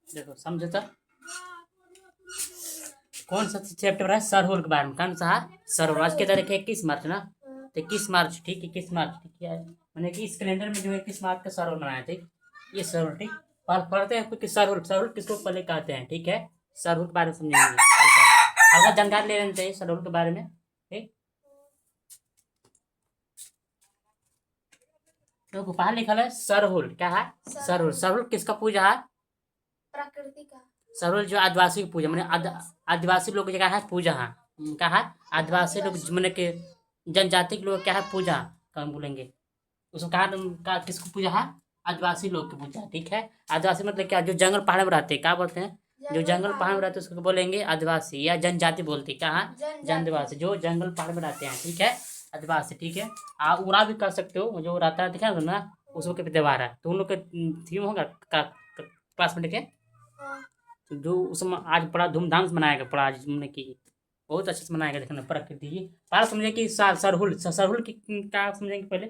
देखो समझो तो कौन सा चैप्टर है सरहुल के बारे में, कौन सा है सरहुल। आज की तारीख है 21 मार्च ना, तो 21 मार्च, ठीक है 21 मार्च, ठीक है। मैंने कि इस कैलेंडर में जो है 21 मार्च का सरहुल मनाया, ठीक। ये सरहुल, ठीक। पढ़ते हैं कि सरहुल, सरहुल किसको पहले कहते हैं, ठीक है। सरहुल के बारे में समझेंगे, अगर जानकारी ले लेना चाहिए सरहुल के बारे में, ठीक। तो बाहर लिखल है सरहुल, क्या है सरहुल। सरहुल किसका पूजा है, प्रकृति का। सरहुल जो आदिवासी की पूजा, मैंने आदिवासी लोग की जगह है पूजा है। क्या है आदिवासी लोग मैंने के जनजाति के लोग क्या है पूजा, कौन बोलेंगे उसको, कहा किसको पूजा है, आदिवासी लोग की पूजा, ठीक है। आदिवासी मतलब क्या, जो जंगल पहाड़ में रहते हैं, क्या बोलते हैं, जो जंगल पहाड़ में रहते हैं उसको बोलेंगे आदिवासी या जनजाति बोलते हैं, क्या है जनवासी, जो जंगल पहाड़ में रहते हैं, ठीक है, आदिवासी, ठीक है। आप उड़ा भी कर सकते हो, जो रहता है दिखा ना, उसको के त्योहार है, तो उन लोग के थीम होगा क्लास में देखे, जो उसमें आज बड़ा धूमधाम से मनाएगा, बड़ा आज हमने की बहुत अच्छे से मनाएगा, देखना प्रकृति जी। पहले समझे कि सरहुल, सरहुल की क्या समझेंगे पहले।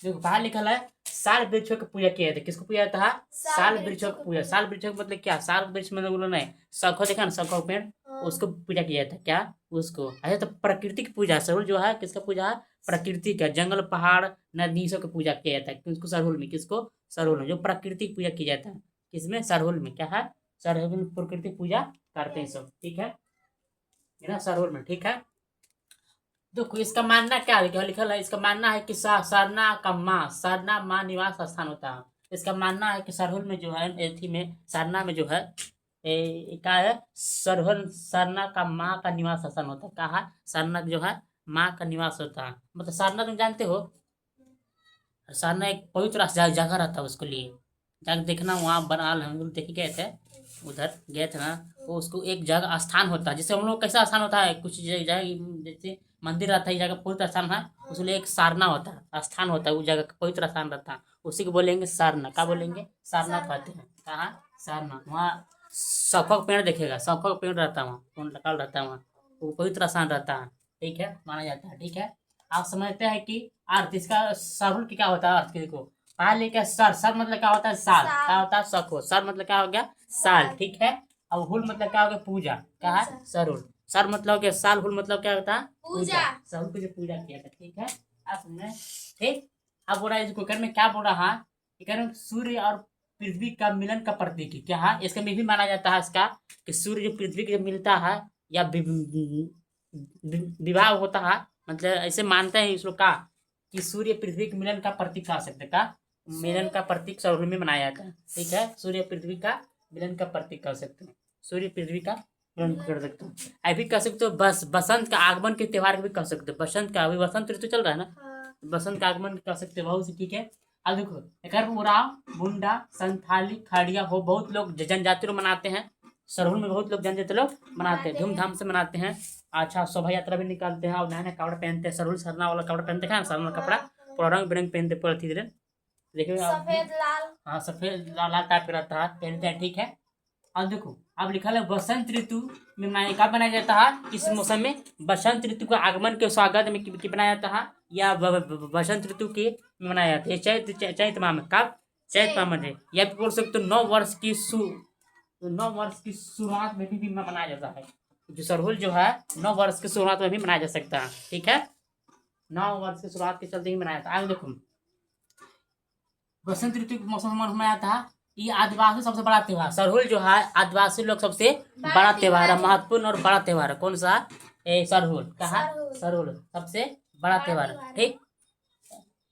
देखो बाहर लिखल है साल वृक्षों की पूजा किया जाता है, किसको पूजा जाता है, साल वृक्षों की पूजा। साल वृक्षों का मतलब क्या, साल वृक्ष मतलब बोलो नहीं, शंखो देखा ना, शंखो पेड़, उसको पूजा किया जाता है, क्या उसको। अच्छा तो प्रकृति की पूजा सरहुल जो है किसका पूजा है, प्रकृति का, जंगल पहाड़ नदी सब की पूजा किया जाता है, किसको सरहुल में, किसको सरहुल में, जो प्रकृति की पूजा की जाता है, किसमें सरहुल में, क्या है सरहुल में प्रकृति पूजा करते हैं सब, ठीक है ना सरहुल में, ठीक है। देखो इसका मानना क्या लिखा लिखल है, इसका मानना है कि सरना का माँ, सरना माँ निवास स्थान होता है। इसका मानना है कि सरहुल में जो है, एथी में सरना में जो है, क्या है सरहुल, सरना का माँ का निवास स्थान होता है, कहा सरना जो है माँ का निवास होता है। मतलब सरना तुम जानते हो, सरना एक पवित्र जगह रहता है, उसके लिए जाकर देखना, वहाँ बनाल हम लोग देख गए थे, उधर गए थे ना, वो उसको एक जगह स्थान होता है, जैसे हम लोग कैसा स्थान होता है, कुछ जगह जैसे मंदिर रहता है, जगह पवित्र स्थान है, उसके लिए एक सारना होता है, स्थान होता है, उस जगह का पवित्र स्थान रहता है, उसी को बोलेंगे सारना, क्या बोलेंगे सारना कहते हैं, कहाँ सारना। वहाँ सौखा का पेड़ देखेगा, सौखा का पेड़ रहता है, वहाँ कौन लगा रहता है, वहाँ वो पवित्र स्थान रहता है, ठीक है माना जाता है, ठीक है। आप समझते हैं कि अर्थ इसका सरहुल की क्या होता है, अर्थ के देखो पढ़ा लिखा सर, सर मतलब क्या होता है साल, क्या होता है सखो, सर मतलब क्या हो गया साल, ठीक है। अब हुल मतलब क्या हो गया पूजा, क्या है सरहुल, सर मतलब हो गया साल, हुल मतलब क्या होता है पूजा, सरहुल की जो पूजा किया था, ठीक है। आप समझे, ठीक। अब बोला इसको कर में क्या बोल रहा है, सूर्य और पृथ्वी का मिलन का प्रतीक है, क्या है इसका में भी माना जाता है इसका, कि सूर्य जो पृथ्वी के मिलता है, या विवाह होता है, मतलब ऐसे मानते हैं इस लोग का, कि सूर्य पृथ्वी के मिलन का प्रतीक कह सकते का, मिलन का प्रतीक सरहुल में मनाया जाता है, ठीक है। सूर्य पृथ्वी का मिलन का प्रतीक कह सकते हैं, सूर्य पृथ्वी का मिलन कर सकते हो। अभी कह सकते हो बस बसंत का आगमन के त्योहार भी कह सकते हो, बसंत का, अभी बसंत ऋतु चल रहा है ना, बसंत का आगमन कह सकते हो बहुत से, ठीक है। अब देखो एक उराव मुंडा संथाली खाड़िया हो, बहुत लोग जनजाति लोग मनाते हैं, सरहुल में बहुत लोग जनजाति लोग मनाते हैं, धूमधाम से मनाते हैं। अच्छा शोभा यात्रा भी निकालते हैं, और नया नया कपड़ा पहनते हैं, सरहुल सरना वाला कपड़ा पहनते हैं, सरना कपड़ा पूरा रंग बिरंग पहनते पड़ती है, देखिए सफेद लाल, हाँ सफेद लाल लाल टाइप का रहता है, पहनते हैं, ठीक है। अब देखो अब लिखा है बसंत ऋतु में कब बनाया जाता है, इस मौसम में बसंत ऋतु का आगमन के स्वागत में बनाया जाता है, या बसंत ऋतु के में मनाया जाता है, चैत माह में, कब चैत माह में, या फिर बोल सकते हो 9 वर्ष की 9 वर्ष की शुरुआत में भी मनाया जाता है, जो सरहुल जो है 9 वर्ष की शुरुआत में भी मनाया जा सकता है, ठीक है। 9 वर्ष की शुरुआत के चलते ही मनाया जाता है। आगे देखो बसंत ऋतु के मौसम में मनाया था, ये आदिवासी सबसे बड़ा त्योहार, सरहुल जो है आदिवासी लोग सबसे बड़ा त्योहार है, महत्वपूर्ण और बड़ा त्योहार है, कौन सा सरहुल, कहा सरहुल सबसे बड़ा त्योहार है, ठीक।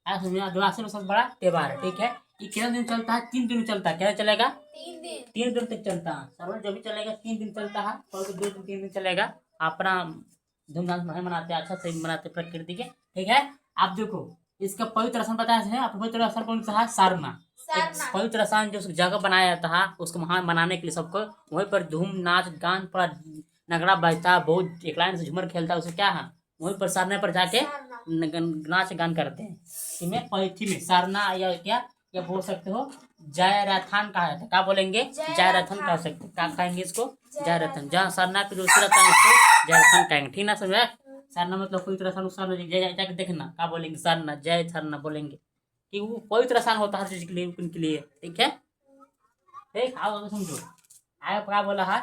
आदिवासी लोग सबसे बड़ा त्योहार है, ठीक है। ये कितना दिन चलता है, 3 दिन चलता है, क्या चलेगा 3 दिन तक चलता है, सरहुल जो भी चलेगा 3 दिन चलता है, और 2 दिन 3 दिन चलेगा, अपना धूमधाम से मनाते हैं, अच्छा से मनाते हैं प्रकृति के, ठीक है। आप देखो इसका पवित्र स्थान बताया है, आप पवित्र स्थान कौन सा है सारना, एक पवित्र स्थान जो जगह बनाया जाता है, उसको वहां मनाने के लिए सबको, वहीं पर धूम नाच गान पूरा नगड़ा बजता है, बहुत एक लाइन से झूमर खेलता है, उसे क्या है वहीं पर सारने पर जाके नाच गान करते हैं, इनमें पवित्र में सारना, या क्या या बोल सकते हो जय रथान कहा जाता है, क्या बोलेंगे जय रथन कह सकते हैं, क्या कहेंगे इसको जय रथन, जहाँ सरना पे जो रहता है उसको जय रथन कहेंगे, ठीक ना समझे। सरना मतलब पवित्र स्थान, उस जय जाके देखना क्या बोलेंगे सरना, जय सरना बोलेंगे, कि वो पवित्र स्थान होता है हर चीज के लिए उनके लिए, ठीक है। ठीक, आओ समझो। आगे क्या बोला है,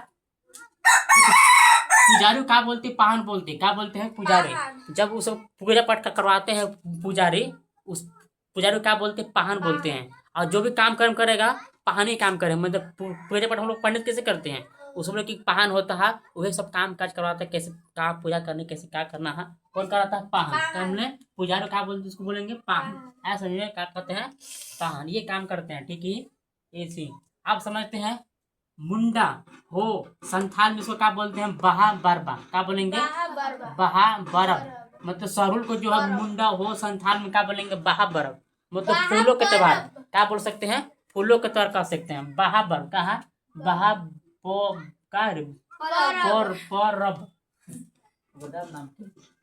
पुजारी क्या बोलते, पाहन बोलते, क्या बोलते हैं पुजारी। पाहन। जब उस पूजा पाठ का करवाते हैं पुजारी, उस पुजारी को क्या बोलते हैं, पाहन बोलते हैं। और जो भी काम कर्म करेगा पाहन ही काम करे, मतलब पूजा पाठ हम लोग पंडित कैसे करते हैं, उसमें लोग की पाहन होता है, वही सब काम काज करवाता है, कैसे क्या पूजा करनी, कैसे क्या करना है, कौन कराता है, पाहन। तो हमने पुजारी क्या बोलते, उसको बोलेंगे पाहन। ऐसा समझिए क्या कहते हैं, पाहन, ये काम करते हैं। ठीक है, ऐसे आप समझते हैं। मुंडा हो संथाल में इसको क्या बोलते हैं, बहा बरबा, क्या बोलेंगे, बहा बरब। मतलब सरुल को जो है मुंडा हो संथाल में क्या बोलेंगे, बहा बरब। मतलब फूलों के त्योहार क्या बोल सकते हैं, फूलों के त्योहार कह सकते हैं, बहा बरब। कहा बहा पो का रे? परब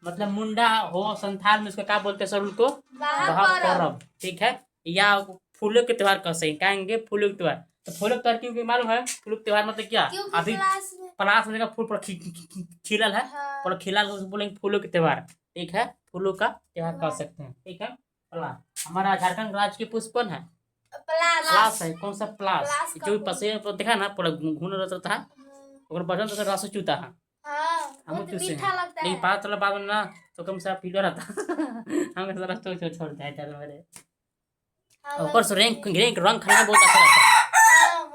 मतलब मुंडा हो संथाल में इसको क्या बोलते हैं, सरुल को बहा परब। ठीक है, या फूलों के त्योहार कह सकते कहेंगे, फूलों के त्योहार। तो फूलों के त्योहार क्योंकि मालूम है, फूलों के त्योहार मतलब क्या, अभी पलाश में का फूल पर खिलल है, पर खिला बोलेंगे फूलों के त्योहार। ठीक है, फूलों का त्योहार कह सकते हैं। ठीक है, पलाश हमारा झारखंड राज्य के पुष्प कौन है, पलाश है। कौन सा पलाश, जो पसे पर देखा ना पूरा घून रहता है, और बटन तो रस चूता है, हम चूसे हैं। लेकिन पता चला बाद में ना तो कम से पीला रहता हम रस तो छोड़ देते हैं मेरे। ऊपर से रंग खाना बहुत अच्छा रहता है,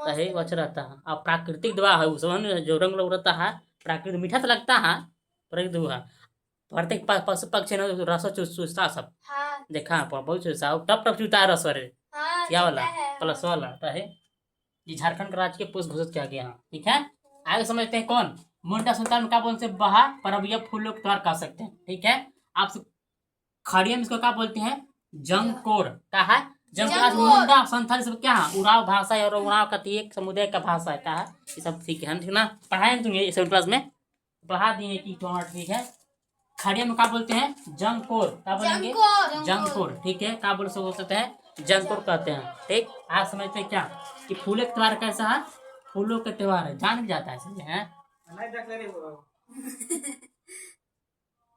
सही अच्छा रहता है। और प्राकृतिक दवा है उसमें जो रंग लोग रहता है, प्राकृतिक मीठा तो लगता है, प्राकृतिक दवा प्रत्येक पशु पक्षी ने रस चूसता सब, देखा है बहुत चूसा, टप टप चूता है रस वाले, क्या वाला, प्लस वाला है। ये झारखंड राज्य के पुष्प घोषित किया गया है। ठीक है, आगे समझते हैं कौन, मुंडा संतान में क्या बोलते हैं, बहा परब या फूलों के त्योहार कह सकते हैं। ठीक है, आप खड़िया में इसको क्या बोलते हैं, जंगकोर। क्या है, जंगकोर। मुंडा संथाल सब क्या है, उराव भाषा है, और उराव का एक समुदाय का भाषा है। क्या है, ये सब ठीक है, ठीक ना, पढ़ाए तुम ये 7 क्लास में पढ़ा दिए कि ठीक है। खड़िया में क्या बोलते हैं, जंगकोर। क्या बोलेंगे, जंगकोर। ठीक है, क्या बोल सकते हैं, जंगकोर कहते हैं। ठीक, आज समझते हैं क्या कि फूलों का त्योहार कैसा है, फूलों का त्योहार है, जान जाता है समझे हैं।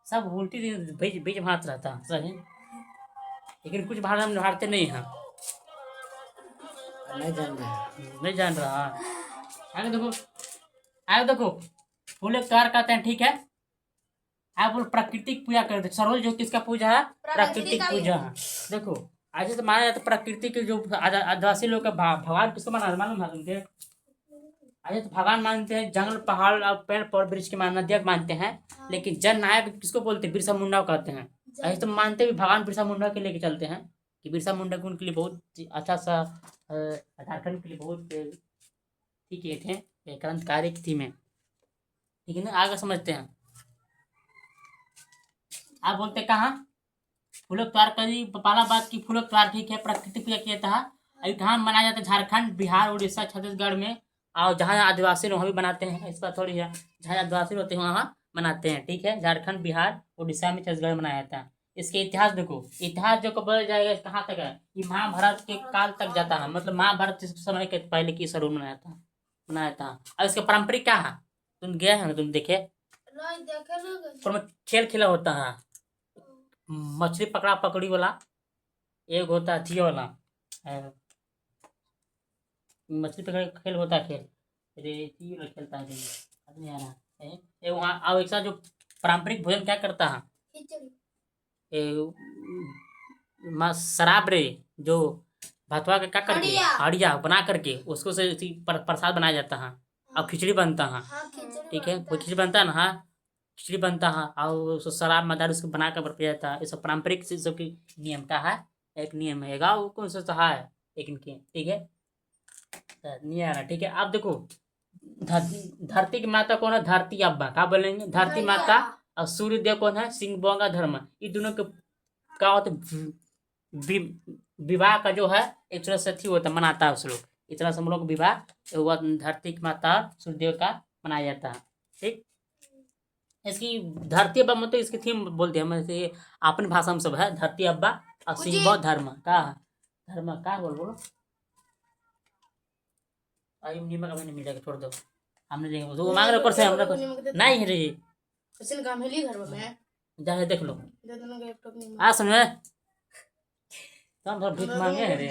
सब उल्टी बीच बीच भात रहता है सही, लेकिन कुछ भाषा हम हारते नहीं हैं, नहीं जान रहा। आगे देखो, आगे देखो, फूलों का त्योहार कहते हैं। ठीक है, आप बोल प्राकृतिक पूजा करते, सरोज जो किसका पूजा है, प्राकृतिक पूजा है। देखो ऐसे तो माना जाता है प्रकृति के जो आदिवासी लोग का भगवान किसको माना मालूम है तुमके, ऐसे तो भगवान मानते हैं, जंगल पहाड़ और पेड़ पौध वृक्ष की नदियाँ मानते हैं, लेकिन जन नायक किसको बोलते हैं, बिरसा मुंडा को कहते हैं। ऐसे तो मानते भी भगवान बिरसा मुंडा के लेके चलते हैं, कि बिरसा मुंडा को उनके लिए बहुत अच्छा सा झारखंड के लिए बहुत ठीक है थे, क्रांतिकारी थी में। ठीक है ना, आगे समझते हैं। आप बोलते कहाँ, फूलों त्योहार करी पहला बात की फूलों त्योहार ठीक है, प्राकृतिक पूजा किया था। अभी कहाँ मनाया जाता है, झारखंड बिहार उड़ीसा छत्तीसगढ़ में, और जहाँ आदिवासी लोग वहाँ भी बनाते हैं, इसका थोड़ी है, जहाँ आदिवासी होते हैं वहाँ मनाते हैं। ठीक है, झारखंड बिहार उड़ीसा में छत्तीसगढ़ में मनाया जाता है। इसके इतिहास देखो, इतिहास जो बदल जाएगा कहाँ तक है, ये महाभारत के काल तक जाता है, मतलब महाभारत समय के पहले की शुरू बनाया था। और इसका पारंपरिक क्या है, तुम गए हैं तुम देखे, खेल खेला होता है, मछली पकड़ा पकड़ी वाला, एक होता है थी वाला, मछली पकड़ खेल होता है, खेल रेती वाला खेलता है, नहीं आ रहा है ये वहाँ। अब ऐसा जो पारंपरिक भोजन क्या करता है, शराब रे जो भतवा का क्या करके हड़िया बना करके उसको से प्रसाद बनाया जाता है, और खिचड़ी बनता है। ठीक है, वो खिचड़ी बनता है ना, हाँ खिचड़ी बनता है, और उसको शराब मदार उसको बना कर पिया जाता है। ये सब पारंपरिक चीज़ों की नियम का है, एक नियम है, गाँव कौन सा है एक इनके। ठीक है, नहीं आ रहा। ठीक है, आप देखो धरती की माता कौन है, धरती अब्बा क्या बोलेंगे, धरती माता, और सूर्य देव कौन है, सिंह बोंगा धर्म। ये दोनों के क्या होता विवाह का जो है एक तरह से अथी होता मनाता है उस लोग, इस तरह से हम लोग विवाह हुआ धरती की माता सूर्यदेव का मनाया जाता है। ठीक, इसकी धरती अब्बा मतलब इसकी थीम बोलते हैं, मतलब अपनी भाषा में सब है, धरती अब्बा और सिंह बौद्ध धर्म का बोलो नीमक हमें नहीं मिलेगा, छोड़ दो, हमने देंगे वो मांग रहे ऊपर से, हम नहीं है रे काम है घर में जाए देख लो समझे, तो हम भीख मांगे रे।